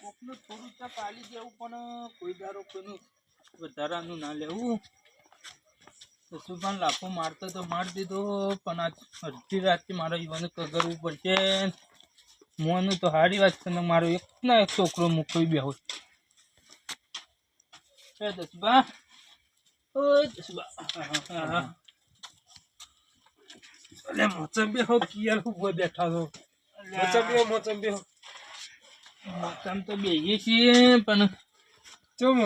કોકનું થોડું ચા પાલી દેવું પણ કોઈ દારો કોઈનું વધારાનું ના લેવું. સુભાન લાફો મારતો તો મારી દીધો પણ આજ અડધી રાતથી મારે ઈવન કરવું પડશે. મોનું તો સારી વાત છે ને મારો એકના એક છોકરો મૂકવી બેહો. દસબા ઓય દસબા અલે મોચંબી હો કિયાર હું બેઠા છો. મોચંબી મોચમ તો બેહીએ છીએ પણ ચમ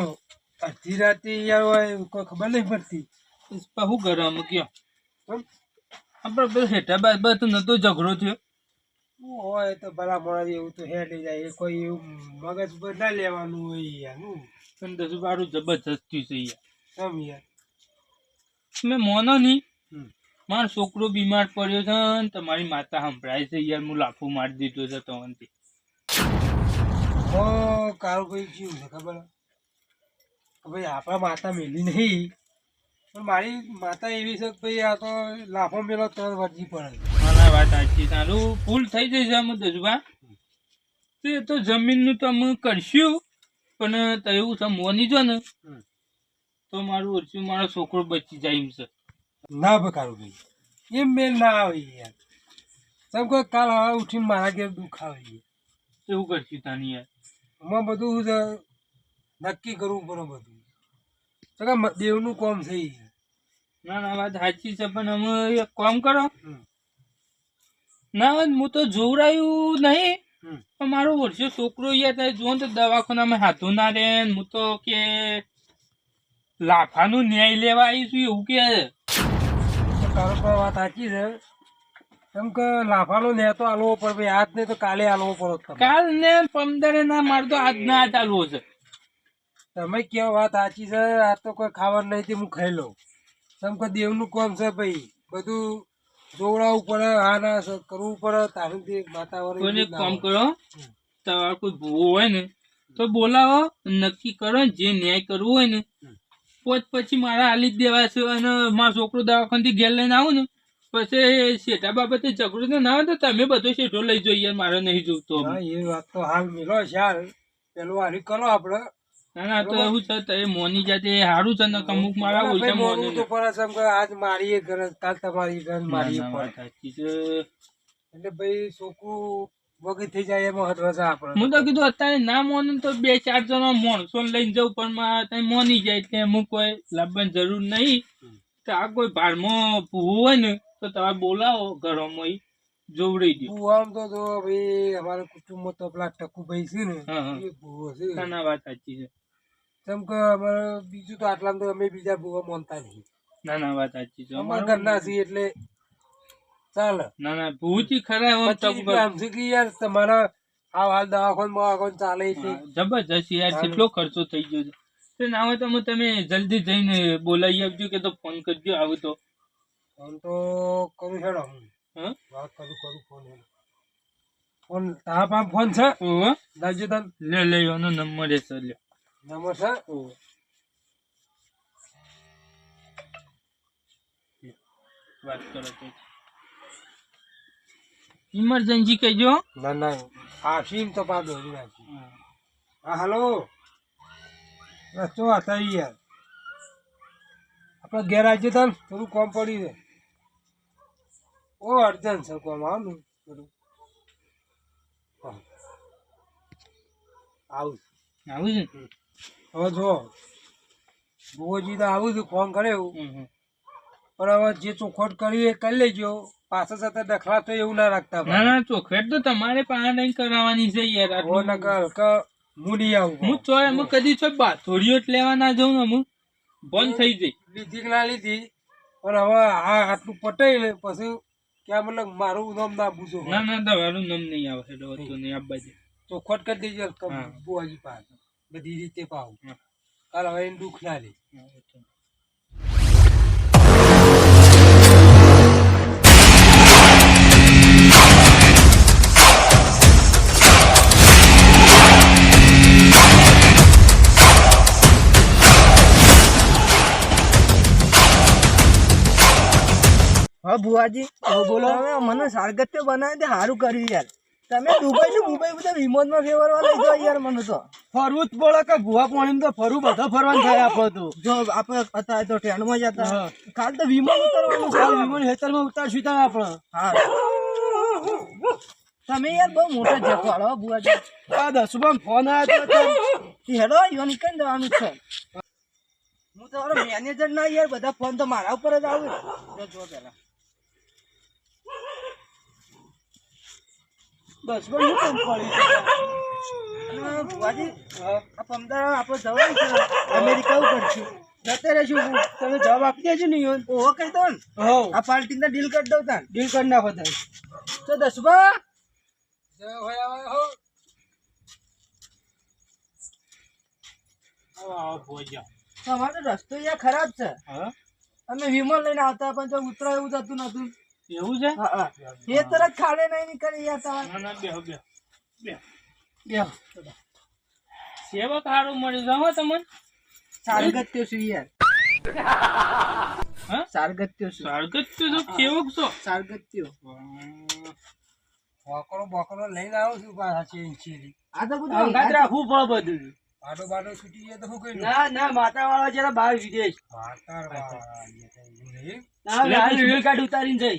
અડધી રાતે યાર હોય કોઈ ખબર નહીં પડતી. શું કરે અમે કયો આપણે પેલું હેઠા બાદ તો નતો ઝઘડો થયો હોય તો ભલા મોડા એવું તો હેડી જાય. કોઈ એવું મગજ પર ના લેવાનું હોય યાર. પણ દસ બારું જબરજસ્ત થયું છે યાર. સમ યાર મેં મોનો નહીં મારો છોકરો બીમાર પડ્યો છે ને તમારી માતા સંભળાય છે યાર. હું લાફો મારી દીધો છે તવનથી. કારું ભાઈ કેવું છે ખબર કે ભાઈ આપણા માતા મેલી નહીં પણ મારી માતા એવી છે કે ભાઈ આ તો લાફો મેલો તરત વર્જી પડે. ના વાત સાચી. તારું ભૂલ થઈ જશે અમે દસબા. તો એ તો જમીનનું તો અમે કરશું પણ તો એવું છે મોની જો ને તો મારું ઓછું મારો છોકરો બચી જાય એમ છે. ના બકારું ભાઈ એમ મેલ ના આવે યાર. સમ કે કાલ હવા ઉઠીને મારા ઘેર દુઃખ આવે. એવું કરશું તાની યાર. એમાં બધું નક્કી કરવું પડે બધું. સગા દેવનું કોમ છે. ના ના વાત સાચી છે પણ અમે એક કામ કરો ના હું તો જોવરાયું નહીં પણ મારો વર્ષો છોકરો યાર તારે જો તો દવાખાનામાં હાથું ના રે. હું તો કે લાફાનું ન્યાય લેવા આવીશું એવું કે તારો પણ વાત સાચી છે. કેમ કે લાફાનો ને તો આલવો પડે ભાઈ. આજ ને તો કાલે આલવો પડે. કાલ ને 15 ના મારે તો આજ ના ચાલવો છે. તમે કેવો વાત સાચી છે. આ તો કોઈ ખાવાનું નહીં તે હું ખાઈ લઉં. કેમ કે દેવનું કામ છે ભાઈ. બધું જોવડાવવું પડે. હા ના કરવું પડે. તારું વાતાવરણ કામ કરો તમારે કોઈ ભૂવો હોય ને તો બોલાવો નક્કી કરો જે ન્યાય કરવું હોય ને પછી મારા હાલી જ દેવા છે. અને મારો છોકરો દવાખાનાથી ઘેર લઈને આવું ને પછી શેઠા બાબતે ઝઘડો તો ના હોય તો તમે બધો શેઠો લઈ જોઈએ. મારે નહીં જોતો. એ વાત તો હાલ મિલો યાર. પેલું હારી કરો આપડે. ના ના તો એવું છે તો એ મોની જાતે સારું છે ને અમુક મારા ઓછા મોનું તો પડે છે કે આજ મારી ઘર કાલ તમારી ઘર મારી સાચી છે. એટલે ભાઈ છોકરું વગી થઈ જાય એમાં હતવા છે આપણે. હું તો કીધું અત્યારે ના મોનું તો 2-4 જણા માણસો લઈને જવું પણ મોની જાય એટલે અમુક કોઈ લાવવાની જરૂર નહીં. તો આ કોઈ ભારમાં ભૂવું હોય ને તો તમે બોલાવો ઘરોમાં જોવડી દો. આમ તો જો ભાઈ અમારા કુટુંબમાં તો પેલા ટકુભાઈ છે ને એ ભૂવો છે. ના વાત સાચી છે. કેમ કે અમારે બીજું તો આટલામાં તો અમે બીજા ભૂવા માનતા નહીં. ના ના વાત સાચી છે. અમારા ઘરના છીએ એટલે ચાલે. ના ના ભૂથી ખરા આમ છે કે યાર તમારા હાલ દવાખાન ચાલે છે જબરજસ્ત યાર. કેટલો ખર્ચો થઈ ગયો છે. ના હોય તો તમે જલ્દી જઈને બોલાવી આપજો કે તો ફોન કરજો. આવું તો ફોન તો કરું છે વાત કરું ફોન તારા પાસે ફોન છે? લાવજો તને લે એનો નંબર છે. લે નંબર છે વાત કરો તો ઇમરજન્સી કહેજો. ના ના આશીમ તો પા દોરી નાખી. હા હલો રસ્તો હતા યાર. આપણે ઘેર આવજો તને થોડું કોમ પડી છે. ઓ અર્જન્ટ છે કોમ. આવું બધું આવું છે. હવે જો ભુવોજી તો આવું છું ફોન કરે એવું પણ હવે જે ચોખવટ કરી એ કરી લેજો. પાછા સાથે દખલા તો એવું ના રાખતા. ના ના ચોખવટ તો તમારે પાસે નહીં કરાવવાની છે યાર. હું નહીં આવું. હું ચોય અમે કદી છો બાથોડીઓ જ લેવા ના જાઉં ને હું બંધ થઈ જઈ. લીધી ના લીધી પણ હવે આ આટલું પટાઈ ને પછી ક્યાં મતલબ મારું નામ ના પૂછો. ના ના તમારું નામ નહીં આવે તો નહીં આપવા દે. ચોખવટ કરી દેજો બુઆજી પાસે બધી રીતે પાવું. કાલ હવે એને દુઃખ ના લે. હા ભુવાજી બોલો. મને સારગત્ય બનાવી દે સારું કર્યું યાર. તમે દુબઈ ને મુંબઈ બધા વિમાનમાં ફેરવા લઈ જાઓ યાર મને તો ફરવું જ પડે કે ભૂવા પાણી તો ફરવું બધા ફરવાનું થાય આપણે તો જો આપણે હતા તો ટ્રેનમાં જતા કાલ તો વિમાન ઉતરવાનું છે વિમાન હેતરમાં ઉતારશું ત્યાં આપણે હા તમે યાર બહુ મોટા જતો હાલો બુઆજી આ દસમાં ફોન આવ્યો તો હેડો ઈવન કઈ દેવાનું છે હું તમારો મેનેજર ના યાર બધા ફોન તો મારા ઉપર જ આવે જો પેલા દસમાં શું કામ પડી બુઆજી આ પમદાર આપણે જવાનું છે અમેરિકા ઉપર છું જતે રહેશું તમે જવાબ આપી દેજો ને ઈવન ઓહો કહી દો ને હો આ પાર્ટીને ડીલ કરી દઉં તાન ડીલ કરી નાખો તમે તો દસબા તમારો રસ્તો યાર ખરાબ છે અમે વિમાન લઈને આવતા પણ તો ઉતરાય એવું થતું નતું એવું છે એ તરત ખાડે નહીં નીકળી યાર તમારે સેવક સારું મળી જાવ તમને સારગત્યો છું યાર હા સારગત્યો છું સ્વાગત તો સેવક છો સારગત્યો બોકરો લઈને આવું છું પાછા ચેરી આ તો બધું અંગાત રાખવું પડે બધું બાટો બાટો છૂટી જાય તો શું કઈ ના ના માતા વાળા જરા બહાર વિદેશ માતા વાળા રેલ ગાડી ઉતારીને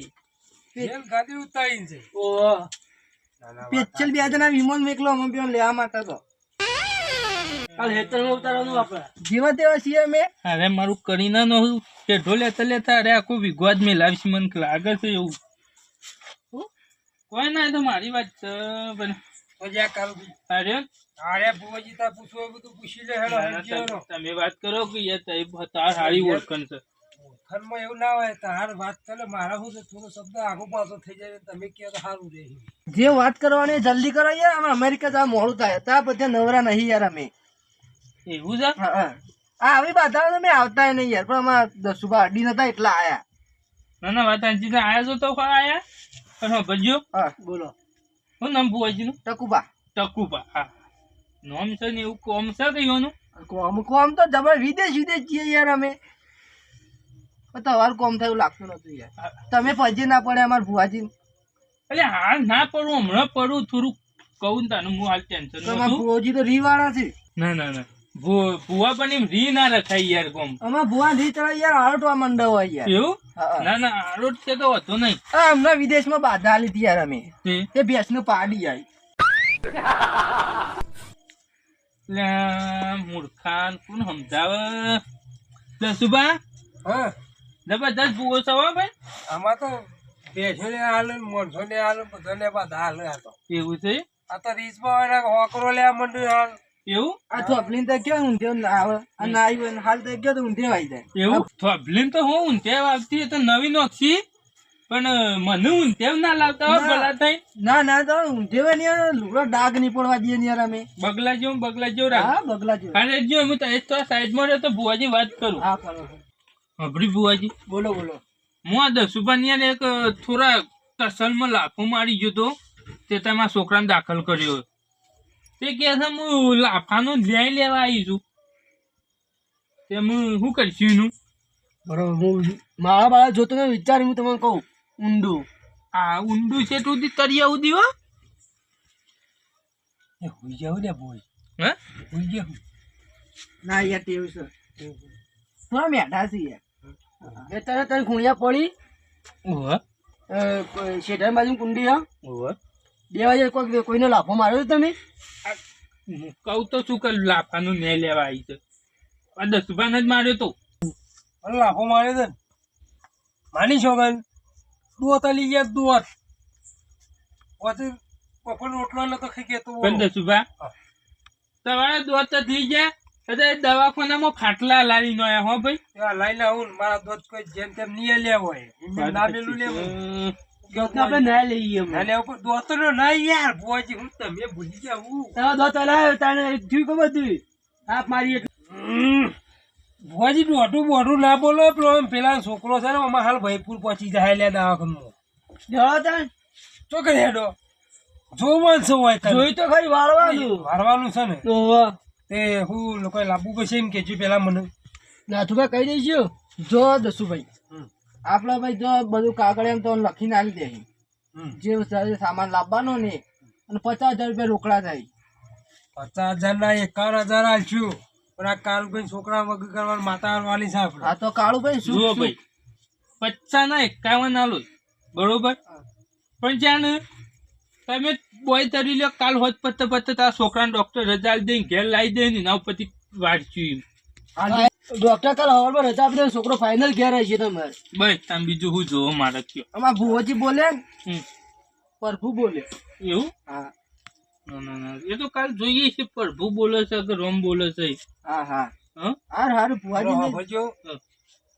જઈ રેલ ગાડી ઉતારીને જઈ ઓહો પેચલ બે જણા વિમાન મેકલો અમે બે લેવા માટે તો કાલ હેતરમાં ઉતારવાનું આપણે જેવા તેવા છીએ અમે અરે મારું કરીના નો પેઢો લેતા લેતા અરે આખું વિગવાદ મેલાવીશ મને લાગે છે એવું કોઈ ના એ તો મારી વાત છે પણ તો જ્યાં કરું અરે અરે બુવાજી તા પૂછવું બધું પૂછી લે હેડો હેડો તમે વાત કરો કે યાર તાર સારી ઓળખણ છે ઓળખણમાં એવું ના હોય તાર વાત કરે મારા હું થોડો શબ્દ આગો પાછો થઈ જાય તમે કહો તો સારું રહે જે વાત કરવાની જલ્દી કરો યાર અમે અમેરિકા જવા મોડું થાય ત્યાં બધા નવરા નહીં યાર અમે એવું છે હા આવી બાધા અમે આવતા નહીં યાર પણ અમારા દસુભા અડી નતા એટલા આયા ના ના વાત આજી આયા છો તો આયા પણ ભજ્યો હા બોલો શું નામ બુવાજી નું ટકુબા ટકુપા હા નોમ છે ને એવું કોમ છે કહીવાનું કોમ તો જબર વિદેશ જઈએ યાર અમે તમારું કોમ થયું લાગતું નતું યાર તમે પજે ના પડે અમારા ભુવાજી એટલે હાલ ના પડું હમણાં પડું થોડું કહું તાનું હું હાલ ટેન્શન તમારા ભુવાજી તો રીવાળા છે ના ના ના ભુવા પણ એમ રી ના રખાય યાર કોમ અમારા ભુવા રી ચડાય યાર આરોટવા મંડળ હોય યાર એવું ના ના આરોટ છે તો હતો નહીં હમણાં વિદેશમાં બાધા લીધી યાર અમે તે ભેંસનું પાડી આવી મૂર્ખાન કોણ સમજાવે દસુબા હા જબરદસ્ત ભૂવો છો ભાઈ આમાં તો બેઠોને હાલ મોઢોને હાલ બધાને બધા હાલ આ તો એવું છે આ તો રીચમાં હોકરો લેવા માંડ્યું હાલ એવું આ થોપલીને તો કેવું ઊંધે ના આવે અને આવ્યું હાલ તો ગયો તો ઊંધે આવી જાય એવું થોભલીન તો હું ઊંધેવ આવતી તો નવી નોખી પણ મને ઊંધેવ ના લાવતા હોય ભલા થઈ ના તો ઊંધે લુગડો ડાઘ નહીં પડવા દઈએ ને યાર અમે બગલા જેવું રાખ હા બગલા જેવું અરે જો હું તો સાઈડમાં રહ્યો તો ભુવાજી વાત કરું હા કરો અભરી ભુવાજી બોલો હું આ દસુભાની એક થોડા તસલમાં લાફો મારી ગયો તો તે તમારા છોકરાને દાખલ કર્યો તે કે છે હું લાફાનું લઈ લેવા આવી છું તે હું શું કરીશું એનું બરોબર હું મારા બાળા જોતો ને વિચારી હું તમને કહું ઊંડું આ ઊંડું છે તું તરિયા ઉદી હો હુઈ જાવ ને બોય હે હુઈ જાવ ના યાર તેવું છે થોડા મેઠા છે યાર એ તને ખૂણિયા પડી ઓહો શેઠાની બાજુ કુંડી હા ઓહો 2 વાગે કોઈનો લાફો માર્યો તમે કહું તો શું કર લાફાનું નહીં લેવા આવી છે આ દસુભાને જ માર્યો તો લાફો મારે છે માની છોકન દોત લઈ ગયા દોત પછી પપ્પા રોટલો નતો ખાઈ ગયો પણ દસુભા તમારા દોત તો થઈ ગયા દવાખાનામાં ખાટલા લાવી નો હો ભાઈ લઈને આવું મારા દોત કોઈ જેમ તેમ નહીં લેવો હોય ના પેલું લેવું આપણે ના લઈએ ના લેવું દોત નો ના યાર ભુવાજી હું તમે ભૂલી જાઉં તારા દોત લાવ્યો તને થયું ખબર તું હાથ મારી ભુવાજી દોઢું બોઢું ના બોલો પેલા છોકરો છે ને અમારે હાલ ભાઈપુર પહોંચી જાય લે દવાખાનું તો કરી હેડો જોવાનું છે હોય જોઈ તો ખરી વાળવાનું છે ને તે હું લોકો લાવવું પડશે એમ કેજો પેલા મને નાથુભાઈ કહી દઈશું જો દસુભાઈ આપડા ભાઈ જો બધું કાગળ એમ તો લખીને આવી દે જે સામાન લાવવાનો ને અને 50,000 રૂપિયા રોકડા થાય. 50,000 ના 51,000 આલશું પણ આ કાળુભાઈ છોકરા વગર કરવાનું માતા વાલી છે આપણે. હા તો કાળુભાઈ શું જુઓ શું? ભાઈ 50 ના 51 આલો બરોબર, પણ જ્યાં તમે બોય તરી લ્યો કાલ હોત પત્તે પત્તે તારા છોકરાને ડોક્ટર રજા આલી દઈને ઘેર લાવી દે ને એના ઉપરથી વાંચ્યું હા, ડોક્ટર કાલ હવારમાં રજા આપી દે, છોકરો ફાઇનલ ઘેર આવી છે તમારે. બસ તમે બીજું શું જોવો મારે કયો. અમારા ભુવાજી બોલે ને, હમ. પ્રભુ બોલે. એવું હા ના ના ના એ તો કાલ જોઈએ છે પ્રભુ બોલે છે કે રોમ બોલે છે. હા હા હા હારું ભુવાજી ને- ભજો હા.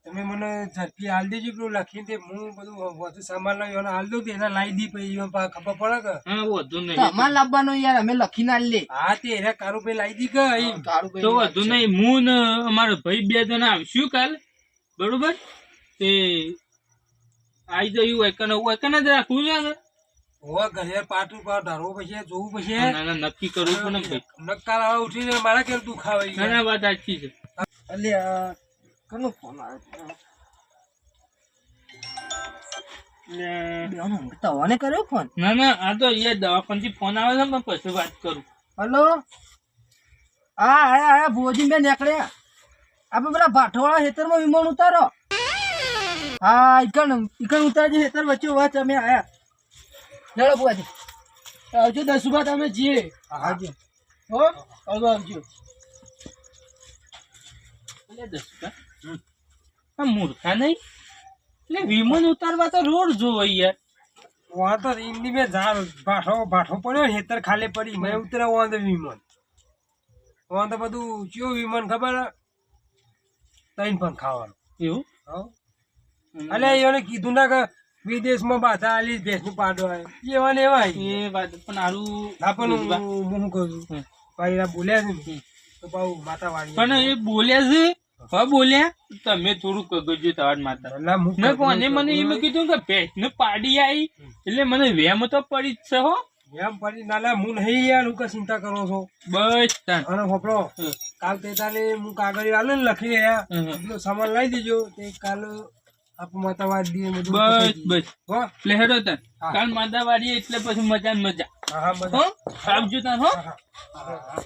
તમે મને ઝડપી હાલ દેજો પેલું લખીને તે હું બધું વધુ સામાન લાવ્યો અને હાલ દઉં તો એના લાવી દી પછી એમાં પાછા ખબર પડે કે હા વધુ નહીં તમારે લાવવાનો યાર, અમે લખીને આલી લે. હા તે એના કારુભાઈ લાવી દી કે અહીં. કાળુભાઈ તો ની વાત વધુ છે. નહીં હું ને અમારા ભાઈ 2 જણા આવશું કાલ બરોબર, તે આવી જયું એકને જ રાખવું છે ને. હોવા ઘરે પાટું પાટ ઢારવો પછી જોવું પછી ના ના નક્કી કરવું પણ ભાઈ. નક્કાર આવે ઉઠીને મારા કેમ દુખાવે ના ના વાત સાચી છે. અલ્યા કોનો ફોન આવે છે? બેનો તવાને કર્યો ફોન. ના ના આ તો એ દવાખાનથી ફોન આવે છે પણ પછી વાત કરું. હલો હા આયા ભુવાજી બેન નીકળ્યા. આપણે પેલા ભાઠવાળા ખેતરમાં વિમાન ઉતારો. હા ઈકણ ઉતારજે ખેતર વચ્ચે વાત અમે આયા. ચાલો ભુવાજી આવજો 10 વાગે અમે જઈએ. આવજો હો આવજો. એટલે દસકા આ મૂર્ખા નહીં એટલે વિમાન ઉતારવા તો રોડ જોવો યાર. વहाँ तो हिंदी में झाड़ भाठो પડ્યો હેતર ખાલી પડી મેં ઉતર્યા વहाँ તો વિમાન વहाँ તો બધું ચિયો વિમાન ખબર તૈન પણ ખાવાનું એવું અલે એને કીધું ના કે વિદેશમાં બાધા આલી ભેંસનું પાડો આવે એવા ને એવા એ વાત પણ હારું પણ બુજવા. હું શું કહું છું ભાઈ આ બોલ્યા છે ને તો પાછું માતા વાળી પણ એ બોલ્યા છે હા બોલ્યા તમે થોડું કગજો તમારી માતા એટલે હું ને કોને મને એમ કીધું કે ભેંસને પાડી આવી એટલે મને વેમ તો પડી જ છે હો. એમ પડી નાલે હું નહીં યાર હું કે ચિંતા કરો છો બસ તાન. અને હોપડો હમ. કાલ તે તાલે હું કાગળ આલે ને લખી રહ્યા હમ. એટલો સામાન લાવી દેજો તે કાલ આપણે માતાવાદ દઈએ બધું બસ પતાઈ દઈએ. બસ હો એટલે હેડો તાન હા. કાલ માદા વાળી એટલે પછી મજા ને મજા હા હા હો બધા આવજો તાન હો. હા હા